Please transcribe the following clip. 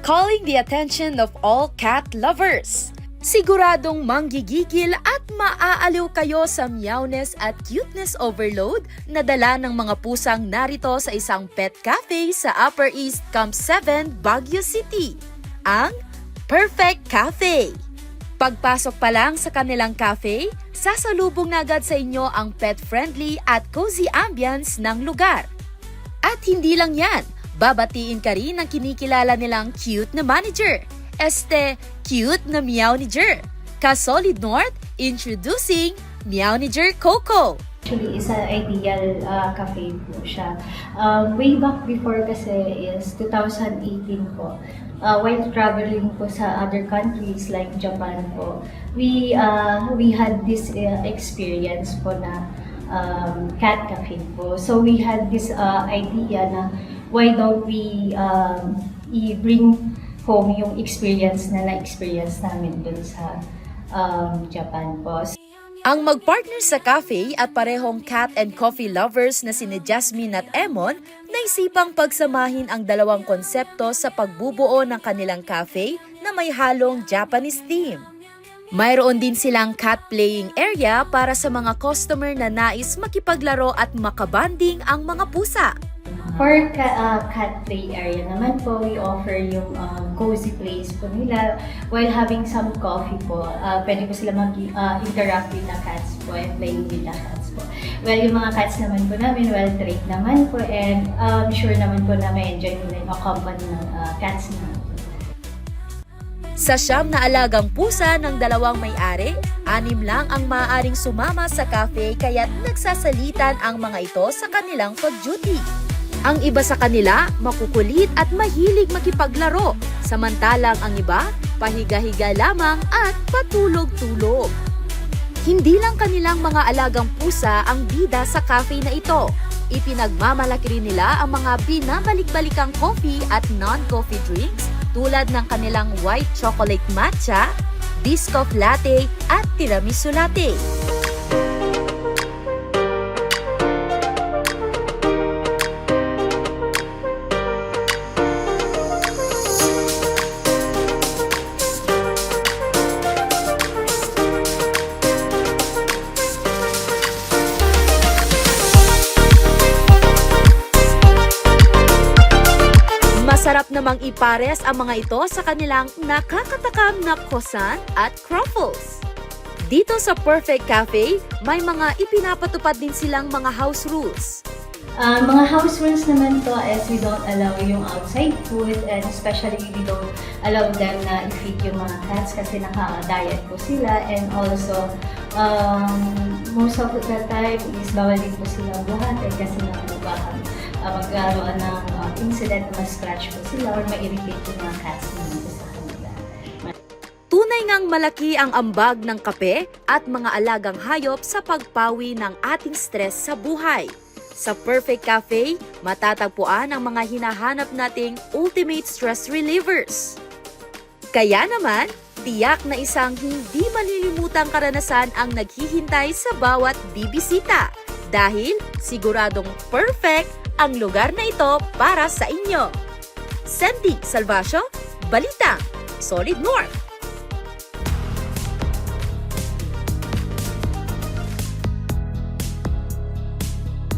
Calling the attention of all cat lovers. Siguradong manggigigil at maaaliw kayo sa meowness at cuteness overload na dala ng mga pusang narito sa isang pet cafe sa Upper East Camp 7, Baguio City, ang Perfect Cafe. Pagpasok pa lang sa kanilang cafe, sasalubong na agad sa inyo ang pet-friendly at cozy ambience ng lugar. At hindi lang yan, babatiin ka rin ng kinikilala nilang cute na manager. Cute na Meowniger. Ka-Solid North, introducing Meowniger Coco. Actually, is an ideal cafe po siya. Way back before kasi is 2018 po. While traveling po sa other countries like Japan po, we had this experience po na cat cafe po. So we had this idea na why don't we bring home yung experience na na-experience namin dun sa Japan po. Ang mag-partner sa cafe at parehong cat and coffee lovers na sina Jasmine at Emon, naisipang pagsamahin ang dalawang konsepto sa pagbubuo ng kanilang cafe na may halong Japanese theme. Mayroon din silang cat playing area para sa mga customer na nais makipaglaro at makabanding ang mga pusa. For cat play area naman po, we offer yung cozy place po nila. While having some coffee po, pwede po sila mag-interact with the cats po and playing with the cats po. Well, yung mga cats naman po namin, well-trained naman po and sure naman po na may enjoy nila yung accompany ng cats naman. Sa 9 na alagang pusa ng dalawang may-ari, 6 lang ang maaaring sumama sa cafe kaya't nagsasalitan ang mga ito sa kanilang pag-duty. Ang iba sa kanila, makukulit at mahilig makipaglaro, samantalang ang iba, pahiga-higa lamang at patulog-tulog. Hindi lang kanilang mga alagang pusa ang bida sa cafe na ito. Ipinagmamalaki rin nila ang mga binabalik-balikang coffee at non-coffee drinks tulad ng kanilang white chocolate matcha, Biscoff latte at tiramisu latte. Masarap namang ipares ang mga ito sa kanilang nakakatakam na croissant at croffles. Dito sa Perfect Cafe, may mga ipinapatupad din silang mga house rules. Mga house rules naman to is we don't allow yung outside food and especially we don't allow them na i-feed yung mga cats kasi naka-diet po sila and also most of the time is bawal din po silang buhatin kasi magkaroon ng incident na ma-scratch po sila or ma-irritate yung mga cats naman sa kanila. Tunay ngang malaki ang ambag ng kape at mga alagang hayop sa pagpawi ng ating stress sa buhay. Sa Perfect Cafe, matatagpuan ang mga hinahanap nating ultimate stress relievers. Kaya naman, tiyak na isang hindi malilimutang karanasan ang naghihintay sa bawat bibisita dahil siguradong perfect ang lugar na ito para sa inyo. Sandy Salvacio, Balitang Solid North.